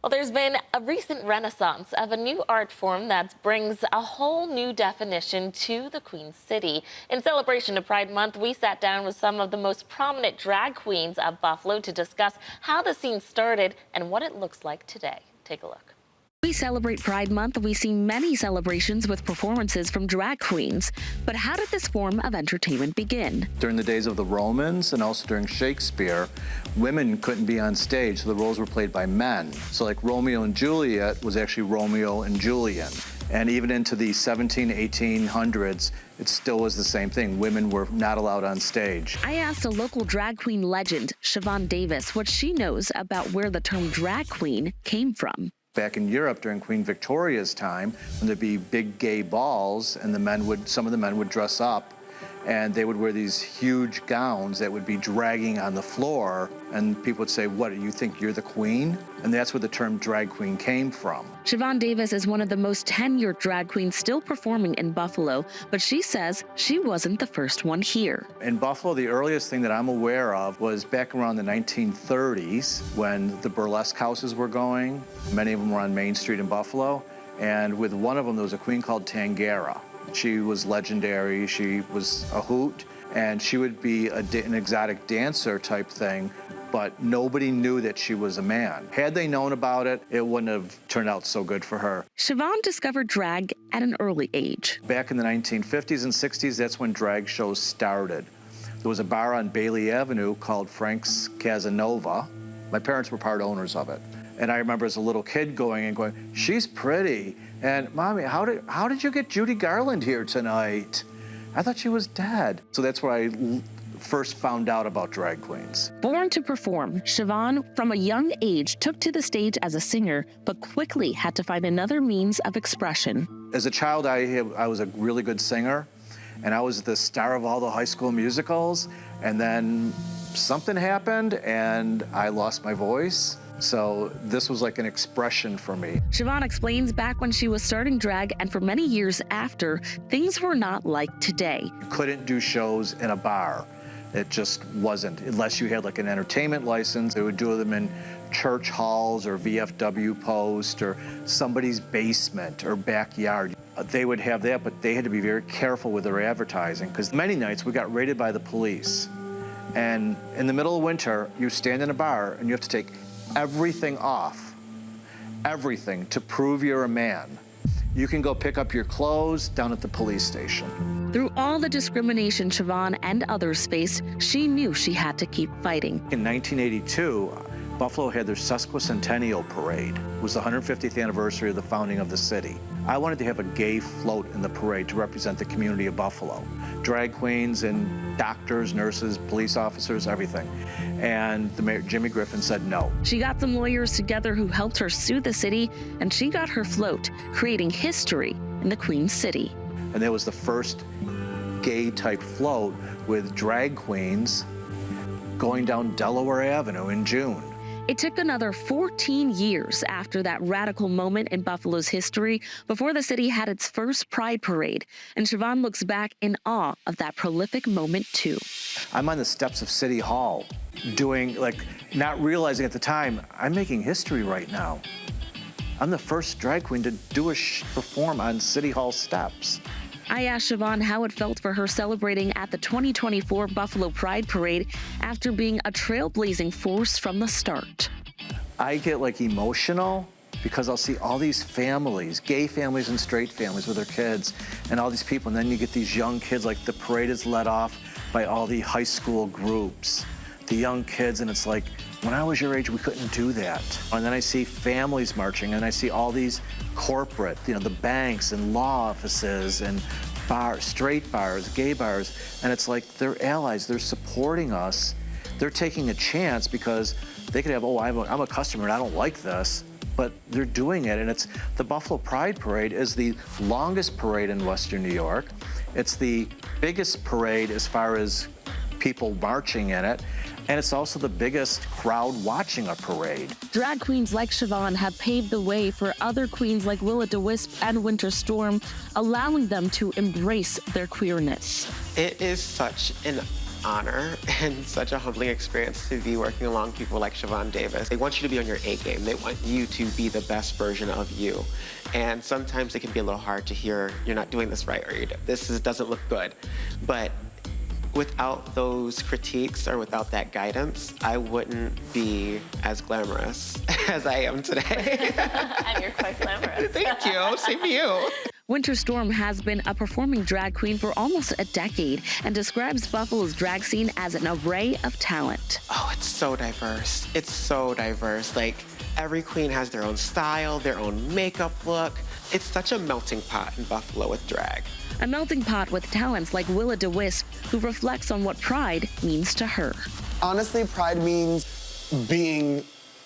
Well, there's been a recent renaissance of a new art form that brings a whole new definition to the Queen City. In celebration of Pride Month, we sat down with some of the most prominent drag queens of Buffalo to discuss how the scene started and what it looks like today. Take a look. We celebrate Pride Month. We see many celebrations with performances from drag queens. But how did this form of entertainment begin? During the days of the Romans and also during Shakespeare, women couldn't be on stage, so the roles were played by men. So like Romeo and Juliet was actually Romeo and Julian. And even into the 1800s, it still was the same thing. Women were not allowed on stage. I asked a local drag queen legend, Siobhan Davis, what she knows about where the term drag queen came from. Back in Europe during Queen Victoria's time, when there'd be big gay balls and some of the men would dress up and they would wear these huge gowns that would be dragging on the floor, and people would say, "What, you think you're the queen?" And that's where the term drag queen came from. Siobhan Davis is one of the most tenured drag queens still performing in Buffalo, but she says she wasn't the first one here. In Buffalo, the earliest thing that I'm aware of was back around the 1930s when the burlesque houses were going. Many of them were on Main Street in Buffalo, and with one of them there was a queen called Tangera. She was legendary. She was a hoot, and she would be an exotic dancer type thing, but nobody knew that she was a man. Had they known about it, it wouldn't have turned out so good for her. Siobhan discovered drag at an early age. Back in the 1950s and 60s, that's when drag shows started. There was a bar on Bailey Avenue called Frank's Casanova. My parents were part owners of it. And I remember as a little kid going, "She's pretty. And Mommy, how did you get Judy Garland here tonight? I thought she was dead." So that's where I first found out about drag queens. Born to perform, Siobhan, from a young age, took to the stage as a singer, but quickly had to find another means of expression. As a child, I was a really good singer, and I was the star of all the high school musicals, and then something happened, and I lost my voice. So this was like an expression for me. Siobhan explains back when she was starting drag and for many years after, things were not like today. You couldn't do shows in a bar. It just wasn't, unless you had like an entertainment license. They would do them in church halls or VFW post or somebody's basement or backyard. They would have that, but they had to be very careful with their advertising because many nights we got raided by the police. And in the middle of winter, you stand in a bar and you have to take everything off, everything, to prove you're a man. You can go pick up your clothes down at the police station. Through all the discrimination Siobhan and others faced, she knew she had to keep fighting. In 1982, Buffalo had their sesquicentennial parade. It was the 150th anniversary of the founding of the city. I wanted to have a gay float in the parade to represent the community of Buffalo. Drag queens and doctors, nurses, police officers, everything. And the mayor, Jimmy Griffin, said no. She got some lawyers together who helped her sue the city, and she got her float, creating history in the Queen City. And that was the first gay-type float with drag queens going down Delaware Avenue in June. It took another 14 years after that radical moment in Buffalo's history before the city had its first Pride Parade, and Siobhan looks back in awe of that prolific moment too. I'm on the steps of City Hall doing, not realizing at the time, I'm making history right now. I'm the first drag queen to perform on City Hall steps. I asked Siobhan how it felt for her celebrating at the 2024 Buffalo Pride Parade after being a trailblazing force from the start. I get emotional because I'll see all these families, gay families and straight families with their kids, and all these people, and then you get these young kids, the parade is led off by all the high school groups, the young kids, and it's when I was your age, we couldn't do that. And then I see families marching, and I see all these corporate, the banks and law offices and bars, straight bars, gay bars, and it's they're allies, they're supporting us. They're taking a chance because they could have, I'm a customer and I don't like this, but they're doing it. And it's the Buffalo Pride Parade is the longest parade in Western New York. It's the biggest parade as far as people marching in it. And it's also the biggest crowd watching a parade. Drag queens like Siobhan have paved the way for other queens like Will-O-the-Wisp and Winter Storm, allowing them to embrace their queerness. It is such an honor and such a humbling experience to be working along people like Siobhan Davis. They want you to be on your A game. They want you to be the best version of you. And sometimes it can be a little hard to hear, you're not doing this right, or doesn't look good. But without those critiques or without that guidance, I wouldn't be as glamorous as I am today. And you're quite glamorous. Thank you. Same to you. Winter Storm has been a performing drag queen for almost a decade and describes Buffalo's drag scene as an array of talent. Oh, it's so diverse. It's so diverse. Like, every queen has their own style, their own makeup look. It's such a melting pot in Buffalo with drag. A melting pot with talents like Willa DeWisp, who reflects on what pride means to her. Honestly, pride means being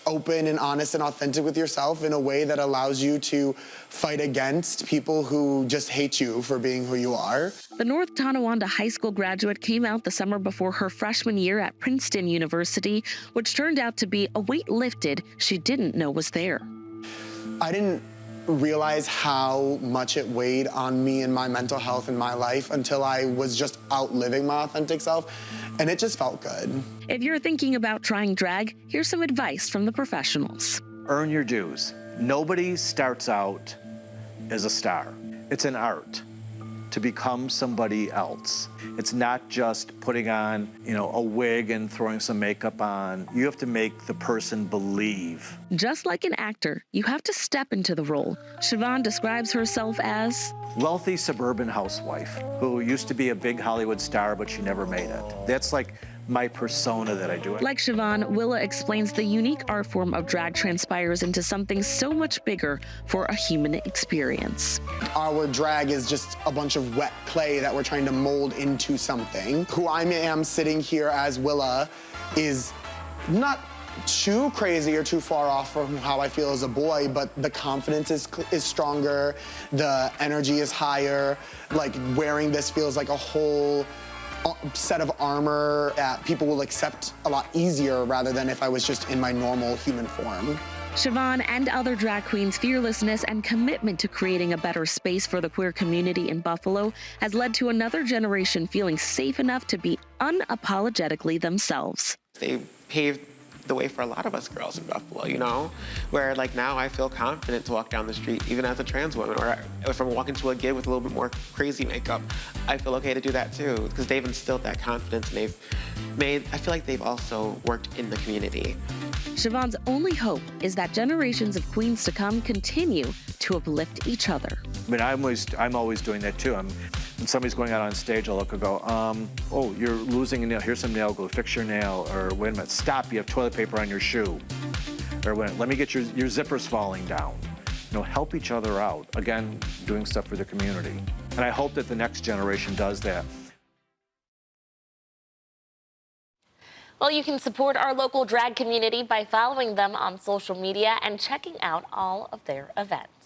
open and honest and authentic with yourself in a way that allows you to fight against people who just hate you for being who you are. The North Tonawanda High School graduate came out the summer before her freshman year at Princeton University, which turned out to be a weight lifted she didn't know was there. I didn't realize how much it weighed on me and my mental health in my life until I was just out living my authentic self, and it just felt good. If you're thinking about trying drag, here's some advice from the professionals. Earn your dues. Nobody starts out as a star. It's an art to become somebody else. It's not just putting on, a wig and throwing some makeup on. You have to make the person believe. Just like an actor, you have to step into the role. Siobhan describes herself as wealthy suburban housewife who used to be a big Hollywood star, but she never made it. That's like my persona that I do. Like Siobhan, Willa explains the unique art form of drag transpires into something so much bigger for a human experience. Our drag is just a bunch of wet clay that we're trying to mold into something. Who I am sitting here as Willa is not too crazy or too far off from how I feel as a boy, but the confidence is stronger, the energy is higher. Like, wearing this feels like a whole set of armor that people will accept a lot easier rather than if I was just in my normal human form. Siobhan and other drag queens' fearlessness and commitment to creating a better space for the queer community in Buffalo has led to another generation feeling safe enough to be unapologetically themselves. They paved the way for a lot of us girls in Buffalo, where like now I feel confident to walk down the street even as a trans woman, or if I'm walking to a gig with a little bit more crazy makeup, I feel okay to do that too, because they've instilled that confidence and I feel like they've also worked in the community. Siobhan's only hope is that generations of queens to come continue to uplift each other. I mean, I'm always doing that too. When somebody's going out on stage, I'll look and go, oh, you're losing a nail. Here's some nail glue. Fix your nail. Or wait a minute, stop. You have toilet paper on your shoe. Or let me get your zippers falling down. Help each other out. Again, doing stuff for the community. And I hope that the next generation does that. Well, you can support our local drag community by following them on social media and checking out all of their events.